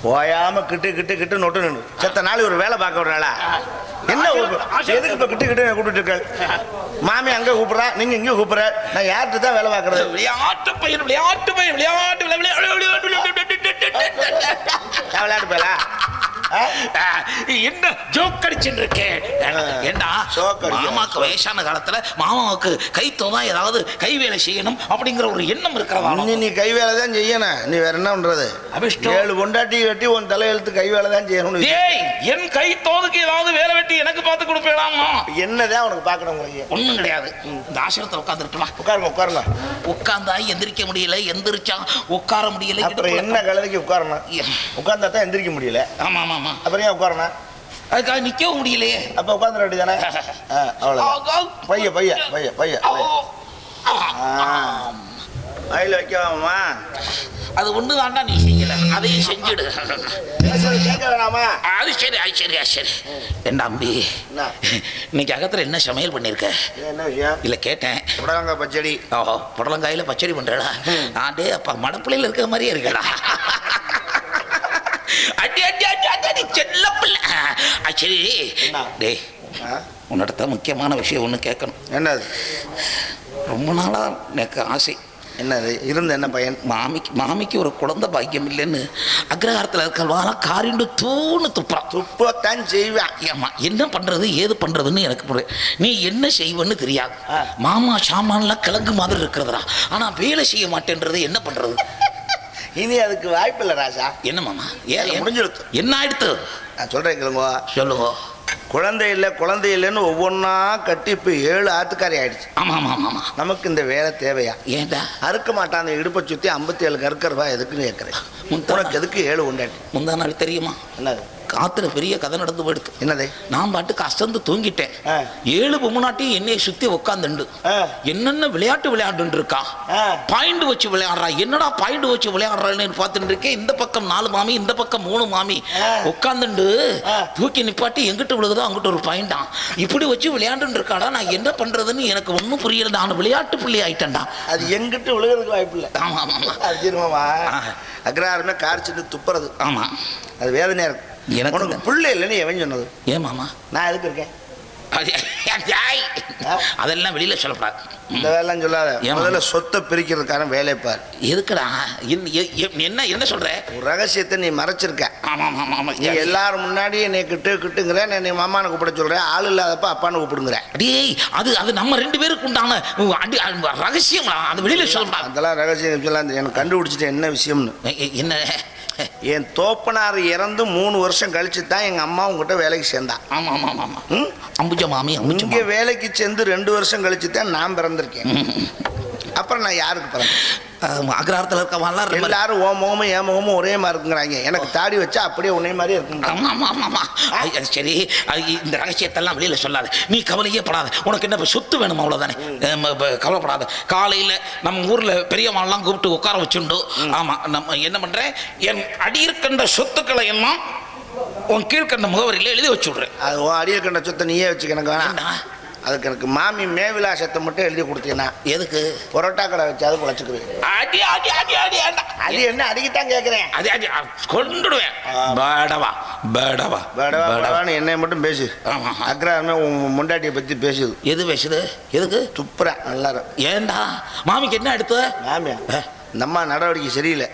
போயாம கிட்டு கிட்டு கிட்டு நொட்டு நின்று செத்த நாள் ஒரு வேலை பார்க்க விடுறாளா? என்ன எதுக்கு இப்ப கிட்டு கிட்டு கூப்பிட்டு இருக்க? மாமி அங்க கூப்பிடுறா, நீங்க இங்க கூப்பிடுற, நான் யார்கிட்ட தான் வேலை பார்க்கறது? விளையாட்டு பையன் விளையாட்டு பையன் விளையாட்டு விளையாட்டு போயலா என்ன ஜோக் அடிச்சுட்டு இருக்கேன். ஏண்டா மாமாக்கு வயசான காலத்துல மாமாவுக்கு கைத்தோதா ஏதாவது கை வேலை செய்யணும் அப்படிங்கிற ஒரு எண்ணம் இருக்கிறதா? நீ கை வேலை தான் செய்யணும். நீ வேற என்ன பண்றது? 7 பொண்டாட்டி கட்டி உன் தலையெழுத்து கை வேலை தான் செய்யணும். என் கை தோதுக்கு ஏதாவது வேலை வெட்டி எனக்கு பார்த்து கொடுப்பேலாமா? என்னதான் உனக்கு பாக்கணும்? ஒண்ணும் கிடையாது. இந்த ஆசிரத்தை உட்கார்ந்து இருக்கலாம். உட்காருங்க உட்காருங்க. உட்கார்ந்தா எந்திரிக்க முடியல, எந்திரிச்சா உட்கார முடியல. அப்புறம் என்ன கலதைக்கு உட்காரணும்? உட்கார்ந்தா தான் எந்திரிக்க முடியல. ஆமா ஆமா. அப்புறம் ஏன் உட்காரணும்? அதுக்காக நிக்கவும் முடியலையே. அப்ப உட்கார்ந்து வேண்டியதானே? அவ்வளவு. பைய பைய பைய பைய வாயில வைக்கவாமா? அது ஒண்ணு தாண்டா நீ செய்யல, அதையும் செஞ்சிடு. கேட்க வேணாமா? அது சரி அது சரி அது சரி. என்ன அம்பி, இன்னைக்கு அகத்துல என்ன சமையல் பண்ணிருக்க? என்ன விஷயம்? இல்ல கேட்டேன். புடலங்காய் பச்சடி. ஓஹோ, புடலங்காயில பச்சடி பண்றடா? ஆண்டே அப்பா மடப்பிள்ளையில இருக்கிற மாதிரியே இருக்கடா. அடி அடி அடி அடி செல்ல பிள்ளை. சரி டேய், உன்னிடத்த முக்கியமான விஷயம் ஒன்று கேட்கணும். என்னது? ரொம்ப நாளா எனக்கு ஆசை. என்னது? இருந்து என்ன பையன்? மாமிக்கு ஒரு குழந்தை பாக்கியம் இல்லைன்னு அக்ரஹாரத்தில் இருக்கவால காரிண்டு தூணு துப்பத்தான் செய்வேன். ஏமா என்ன பண்றது ஏது பண்றதுன்னு எனக்கு புரிய. நீ என்ன செய்வன்னு தெரியாது. மாமா சாமான்லாம் கிழங்கு மாதிரி இருக்கிறதுடா, ஆனா வேலை செய்ய மாட்டேன்றது என்ன பண்றது? இனி அதுக்கு வாய்ப்பு இல்லை ராஜா. என்ன மாமா? ஏன் முடிஞ்சிருத்து? என்ன ஆயிடுத்து? நான் சொல்றேன் கேளுங்க. சொல்லுங்க. குழந்தை இல்லைன்னு ஒவ்வொன்றா கட்டி இப்போ 7 ஆத்துக்காரி ஆயிடுச்சு. ஆமா ஆமா ஆமா. நமக்கு இந்த வேலை தேவையா? ஏண்டா அறுக்க மாட்டான் அந்த இடுப்பை சுற்றி 57 கற்கறவா எதுக்குன்னு கேட்குறேன். உனக்கு எதுக்கு 7 உண்டாட்டி? முந்தா நாள் தெரியுமா என்னது? காத்துல பெரிய கதை நடந்து போயிடுது. என்னது? நான் பாட்டுக்கு அசந்து தூங்கிட்டேன். 7 பொம்முனாட்டி என்னைய சுத்தி உட்காந்துண்டு என்னென்ன விளையாட்டு விளையாண்டு இருக்கா. பாயிண்ட் வச்சு விளையாடுறா. என்னடா பாயிண்ட் வச்சு விளையாடுறான்னு பார்த்துட்டு இருக்கேன். இந்த பக்கம் 4 மாமி, இந்த பக்கம் 3 மாமி உட்காந்துண்டு தூக்கி நிப்பாட்டி எங்கிட்ட விழுகுதோ அங்கிட்ட ஒரு பாயிண்டா இப்படி வச்சு விளையாண்டு இருக்காடா. நான் என்ன பண்றதுன்னு எனக்கு ஒன்றும் புரியல. நான் விளையாட்டு பிள்ளை ஆயிட்டேன்டா. அது எங்கிட்ட விழுகிறதுக்கு வாய்ப்பு இல்லை. ஆமா ஆமா. அது தெரியுமாமா? அக்ரஹாரமே காரிச்சிட்டு துப்புறது. ஆமா, அது வேதனையா இருக்கு. எனக்கு உனக்கு பிள்ளை இல்லைன்னு எவன் சொன்னது? ஏன் மாமா? நான் எதுக்கு இருக்கேன்? அதெல்லாம் வெளியில சொல்லக்கூடாது. இந்த வேலைலாம் சொல்லாத. முதல்ல சொத்தை பிரிக்கிறதுக்கான வேலை பார். எதுக்குடா? என்ன என்ன சொல்ற? ஒரு ரகசியத்தை நீ மறைச்சிருக்க. ஆமா ஆமா ஆமா. நீ எல்லாரும் முன்னாடி என்னை கிட்டுங்கிற, நீ மாமானு கூப்பிட சொல்ற. ஆள் இல்லாதப்ப அப்பான்னு கூப்பிடுங்கிற. டேய், அது நம்ம 2 பேருக்கு உண்டான ரகசியம். அது வெளியில சொல்லக்கூடாது. அதெல்லாம் ரகசியம் சொல்லலாம். எனக்கு கண்டுபிடிச்சிட்டு என்ன விஷயம்னு. என்ன? என் தோப்பனார் இறந்து 3 வருஷம் கழிச்சு தான் எங்க அம்மா உங்ககிட்ட வேலைக்கு சேர்ந்தா. ஆமா ஆமா ஆமா. அம்புஜா மாமி இங்க வேலைக்கு சேர்ந்து 2 வருஷம் கழிச்சு தான் நான் பிறந்திருக்கேன். அப்புறம் நான் யாருக்கு பிறந்தேன்? அக்ரஹாரத்தில் இருக்கவான்லாம் எல்லாரும் ஓ முகமும் என் முகமும் ஒரே மாதிரி இருக்குங்கிறாங்க. எனக்கு தாடி வச்சா அப்படியே ஒரே மாதிரி இருக்குங்க. ஆமா ஆமா ஆமா. சரி, இந்த ரகசியத்தெல்லாம் வெளியில சொல்லாது. நீ கவலையே படாத. உனக்கு என்ன சொத்து வேணும் அவ்வளவுதானே? கவலைப்படாத. காலையில நம்ம ஊர்ல பெரியவாள்லாம் கூப்பிட்டு உட்கார வச்சுண்டு, ஆமா நம்ம என்ன பண்றேன், என் அடியிருக்கின்ற சொத்துக்களை எல்லாம் உன் கீழ்கண்ட முகவரியில எழுதி வச்சு விடுறேன். அது உன் அடியிருக்கின்ற சொத்தை நீயே வச்சுக்க. எனக்கு வேணாம். அதுக்கு எனக்கு மாமி மேவிலாசத்தை மட்டும் எழுதி கொடுத்தீங்கன்னா. எதுக்கு? பரோட்டா கடை வச்சு அது குழைச்சிக்குவேன். அது என்ன அடிக்கத்தான் கேட்குறேன். அது கொண்டுடுவேன். பேடவா பேடவா பேடவான்னு என்னை மட்டும் பேசு. அக்ரஹாரமே உன் முண்டாட்டியை பற்றி பேசுது. எது பேசுது? எதுக்கு துப்புறேன் எல்லாரும்? ஏண்டா மாமிக்கு என்ன எடுத்து? மாமியா இந்த அம்மா நடவடிக்கை சரியில்லை.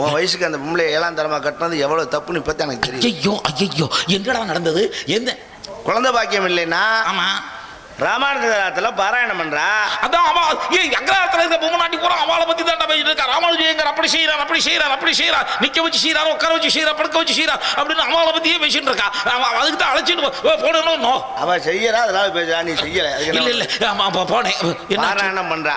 உன் வயசுக்கு அந்த பொம்பளை 7ஆம் தரமாக கட்டினது எவ்வளோ தப்புன்னு இப்போ தான் எனக்கு தெரியும். ஐயோ ஐயோ, என்னடா நடந்தது? என்ன குழந்தை பாக்கியம் இல்லைன்னா? ஆமா, ராமானுஜத்துல பாராயணம் பண்றா. அதான் அவ அக்ரஹாரத்துல இருக்க பொம்முனாட்டி பூரா அவளை பத்தி தான் பேசிட்டு இருக்கா. ராமானுஜர் அப்படி செய்யறார், அப்படி செய்யறார், அப்படி செய்யறார், நிக்க வச்சு செய்யறாரு, உட்கார வச்சு செய்யறார், படுக்க வச்சு செய்யறார் அப்படின்னு அவளை பத்தியே பேசிட்டு இருக்கா. அதுக்கு தான் அழைச்சிட்டு போடணும். அவ செய்யறா, அதனால பேசுறா. நீ செய்யல. இல்ல இல்ல போனேன். பாராயணம் பண்றா.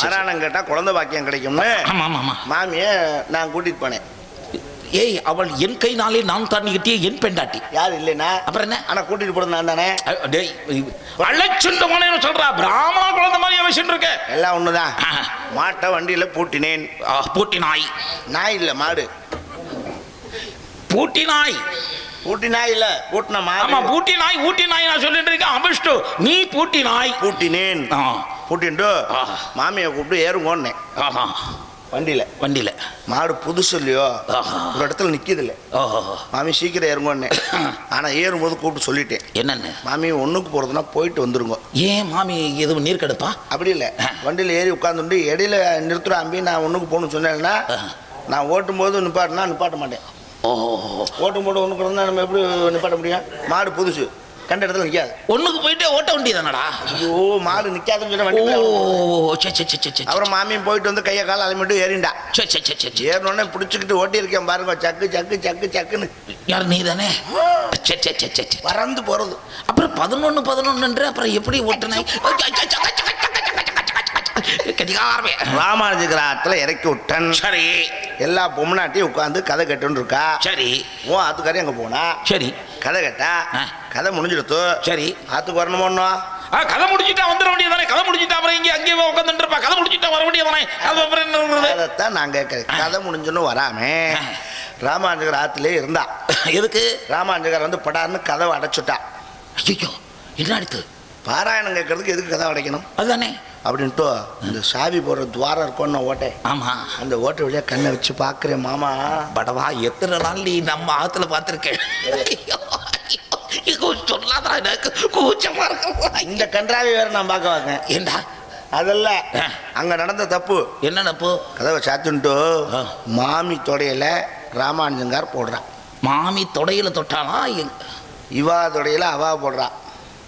பாராயணம் கேட்டா குழந்தை பாக்கியம் கிடைக்கும்னு. ஆமா ஆமா. மாமிய நான் கூட்டிட்டு போனேன். ஏய், அவள் என் கைனாலே நான் தாண்டி கட்டிய என் பெண்டாட்டி. யார் இல்லைன்னா அப்புறம் என்ன? ஆனா கூட்டிட்டு போறது நான் தானே. டேய், அழைச்சுண்டு போனேன்னு சொல்றா. பிராமண குழந்தை மாதிரி அவசியம் இருக்க. எல்லாம் ஒண்ணுதான். மாட்டை வண்டியில பூட்டினேன். பூட்டி நாய். நாய் இல்ல, மாடு. பூட்டி நாய். பூட்டி நாய் இல்ல, பூட்டின மாடு. ஆமா, பூட்டி நாய். ஊட்டி நாய் நான் சொல்லிட்டு இருக்கேன். அபிஷ்டு, நீ பூட்டி நாய். பூட்டினேன். பூட்டின்ட்டு மாமியை கூப்பிட்டு ஏறுங்கோன்னேன். வண்டியில மாடு புதுசு இல்லையோ ஒரு இடத்துல நிக்கிது இல்ல. மாமி சீக்கிரம் ஏறுங்கன்னு. ஆனா ஏறும்போது கூப்பிட்டு சொல்லிட்டேன். என்னன்னு? மாமி ஒண்ணுக்கு போறதுன்னா போயிட்டு வந்துருங்க. ஏன் மாமி எதுவும் நீர் கெடுப்பா? அப்படி இல்ல, வண்டியில ஏறி உட்காந்துட்டு இடையில நிறுத்துற அம்பி நான் ஒண்ணுக்கு போகணும்னு சொன்னேன்னா நான் ஓட்டும் போது நிப்பாட்ட மாட்டேன். ஓட்டும் போது ஒண்ணுக்கு இருந்தா நம்ம எப்படி நிப்பாட்ட முடியும்? மாடு புதுசு, கண்ட இடத்துல நிக்காது. ஒண்ணுக்கு போயிட்டு ஓட்ட வண்டிதானடா. ஐயோ, மாடு நிக்காதுன்னு சொன்ன வண்டி. அப்புறம் மாமியும் போயிட்டு வந்து கையை கால அலைமிட்டு ஏறிண்டா. ஏறினோடனே பிடிச்சிக்கிட்டு ஓட்டி இருக்கேன் பாருங்க, சக்கு சக்கு சக்கு சக்குன்னு. யார் நீ தானே? பறந்து போறது. அப்புறம் 11 அப்புறம் எப்படி ஓட்டுனாய்? ராமானுஜகிராத்துல இறக்கி விட்டன். சரி, எல்லா பொம்னாட்டியும் உட்காந்து கதை கேட்டுன்னு இருக்கா. சரி, உன் ஆத்துக்காரி அங்க போனா. சரி, கதை கேட்டா கதை முடிஞ்சிடுத்து. சரி, ஆத்துக்கு வரணுமோ? கதை முடிச்சுட்டா வந்துட வேண்டியதானே. கதை முடிச்சுட்டா அப்புறம் இங்கே அங்கேயே உட்காந்துட்டு இருப்பா. கதை முடிச்சுட்டா வர வேண்டியதானே. அதைத்தான் நான் கேட்கறேன். கதை முடிஞ்சுன்னு வராமே ராமானுஜகர் ஆத்துலயே இருந்தா. எதுக்கு? ராமானுஜகர் வந்து படார்னு கதவை அடைச்சுட்டா. ஐயோ, என்ன அடுத்து? பாராயணம் கேட்கறதுக்கு எதுக்கு கதை அடைக்கணும்? அதுதானே அப்படின்ட்டு இந்த சாவி போடுற துவாரம் இருக்கும்னு ஓட்டை. ஆமா, அந்த ஓட்டை வழியா கண்ணை வச்சு பாக்குறேன். மாமா படவா, எத்தனை நாள் நீ நம்ம ஆத்துல பாத்திருக்கேன். சொல்லாதான் எனக்கு கூச்சமா இருக்க. இந்த கன்றாவி வேற நான் பார்க்க வாங்க. ஏண்டா? அதெல்லாம் அங்க நடந்த தப்பு. என்ன தப்பு? கதவை சாத்துன்ட்டு மாமி தொடையில ராமானுஜங்கார் போடுறான். மாமி தொடையில தொட்டானா? இவா தொடையில அவா போடுறா.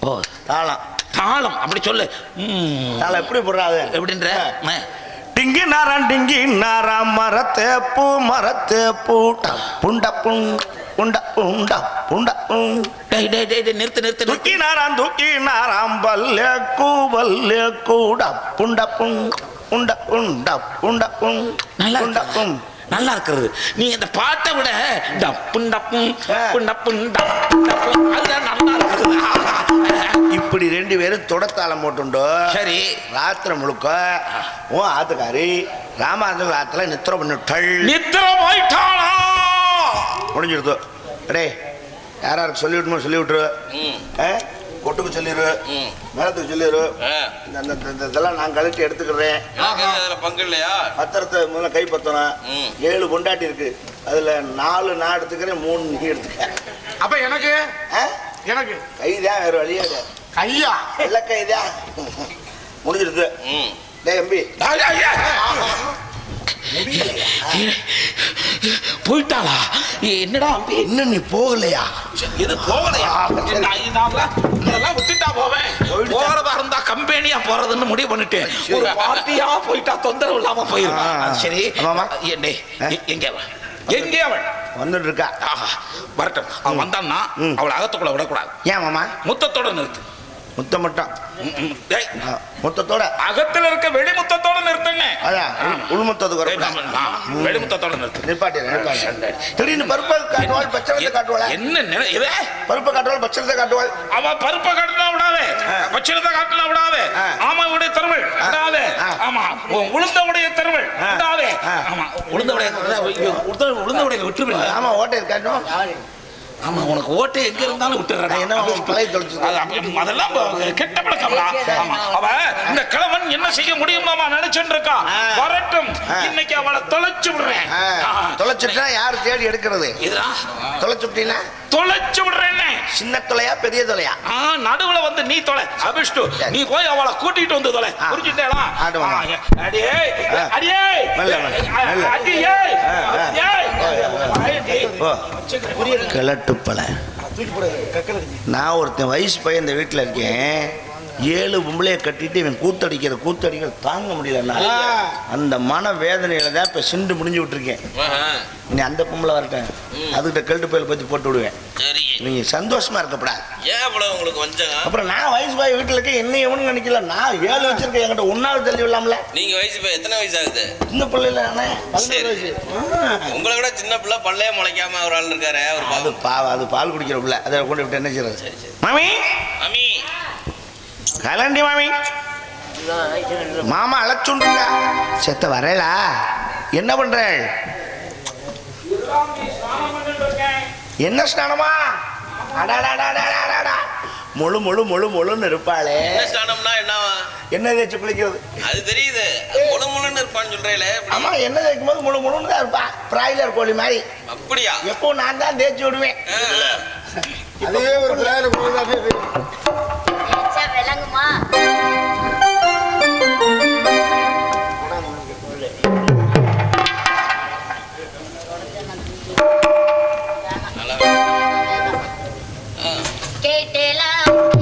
ஓ, தாளம். தாளம் அப்படி சொல்லு. தாளம் எப்படி போடுறாது? எப்படின்ற? டிங்கி நாராம் மரத்தேப்பு புண்ட புண்ட புண்ட புண்ட. நிறுத்து. தூக்கி நாராம் பல்லே கூட புண்ட புண்ட புண்ட புண்ட புண்ட புண்ட. நல்லா இருக்கிறது. நீ இந்த பாட்டை விட இப்படி 2 பேரும் தொடத்தாளம் போட்டுண்டோ. சரி, ராத்திரி முழுக்க உன் ஆத்துக்காரி ராமானுஜர் ஆத்துல நித்திர பண்ணிட்டள். முடிஞ்சிருது. அடே, யாராருக்கு சொல்லி விட்டுமோ சொல்லி விட்டுரு. கொட்டுக்கு சொல்லிடு, மேலத்துக்கு சொல்லிடு. இதெல்லாம் நான் கழட்டி எடுத்துக்கிறேன். பங்கு இல்லையா? பத்திரத்தை முதல்ல கை பத்தணும். 7 பொண்டாட்டி இருக்கு, அதுல 4 நான் எடுத்துக்கிறேன், 3 நீ எடுத்துக்க. அப்ப எனக்கு கைதான், வேற வழியா கையா இல்ல, கைதான். முடிஞ்சிருது. டேய் எம்பி, போயிட்டாளா? என்னடா இன்னும் நீ போகலையா? இது போகலையா? விட்டுட்டா போவேன். போறதா இருந்தா கம்பெனியா போறதுன்னு முடிவு பண்ணிட்டேன். ஒரு பார்ட்டியா போயிட்டா தொந்தரவு இல்லாம போயிடும். சரி, எங்கே அவள் வந்துட்டு இருக்கா? வரட்டும். அவன் வந்தான்னா அவளை அகத்துக்குள்ள விடக்கூடாது. ஏன் மாமா? முத்தத்தோட நிறுத்து. முத்தம் மட்டும் முத்தத்தோட, அகத்துல இருக்க வெளிமுத்தத்தோட நிறுத்துங்க. உள்முத்தத்துக்கு வெளிமுத்தத்தோட நிறுத்து. நிப்பாட்டி. திடீர்னு பருப்பை காட்டுவாள், பச்சை காட்டுவாள். என்ன பருப்பை காட்டுவாள், பச்சை காட்டுவாள். அவ பருப்பை காட்டினா விடாது, பச்சை காட்டினா விடாது. ஆமாவுடைய தருவள் விடாது. ஆமா, உளுந்தவுடைய தருவள் விடாது. ஆமா, உளுந்தவுடைய விட்டுருவில்லை. ஆமா, ஓட்டை காட்டும். ஆமா, உனக்கு ஓட்டு எங்க இருந்தாலும் விட்டுறா. என்ன அதெல்லாம் கெட்ட பழக்கம்டா. அவ இந்த கிழவன் என்ன செய்ய முடியும் நினைச்சுட்டு இருக்கா. வரட்டும், இன்னைக்கு அவளை தொலைச்சு விடுறேன். தொலைச்சுட்டா யாரு தேடி எடுக்கிறது? தொலைச்சு விட்டீங்கன்னா தொலைச்சு விடுறேன். சின்ன தொலையா பெரிய தொலையா? நடுவுல வந்து நீ தொலை. அபிஷ்டு, நீ போய் அவளை கூட்டிட்டு வந்து தொலை. புரிஞ்சுட்டேளா? அடியே அடியே அடியே கிளட்டுப்பல. நான் ஒருத்தன் வயசு பையன் இந்த வீட்டில் இருக்கேன். 7 பொம்பளையை கட்டிட்டு இவன் கூத்தடிக்கிற தாங்க முடியலன்னா அந்த மன வேதனையில தான் இப்ப சிண்டு முடிஞ்சு விட்டுருக்கேன். நீ அந்த பொம்பளை வரட்டேன், அதுகிட்ட கெல்ட்டு பயில பத்தி போட்டு விடுவேன். நீங்க சந்தோஷமா இருக்கப்படாது. அப்புறம் நான் வயசு பையன் வீட்டுல இருக்கேன், என்ன எவனு நினைக்கல. நான் 7 வச்சிருக்கேன், என்கிட்ட 1 தள்ளி விடலாம்ல. நீங்க வயசு பையன் எத்தனை வயசு ஆகுது? சின்ன பிள்ளைல வயசு. உங்களை விட சின்ன பிள்ளை, பல்லையே முளைக்காம ஒரு ஆள் இருக்காரு. அது பால் குடிக்கிற பிள்ளை, அதை கொண்டு விட்டு என்ன செய்யறது? மாமி மாமி கலண்டி மாமி, மாமா அழைச்சுண்டுங்க. செத்த வரலா? என்ன பண்ற? என்ன ஸ்நானமா? முழு முழுன்னு இருப்பாளே. ஸ்நானம்னா என்னவா? என்ன தேய்ச்சி குளிக்கிறது? அது தெரியுது. முழு முழுன்னு இருப்பான்னு சொல்றேல. ஆமா, என்ன தேய்க்கும் போது முழு முழுன்னு தான் இருப்பா, பிராய்லர் கோழி மாதிரி. அப்படியா? எப்போ நான் தான் தேய்ச்சி விடுவேன். அதுவே ஒரு பிராய்லர் கோழி தான். விளங்குமா? கேட்டேலாம்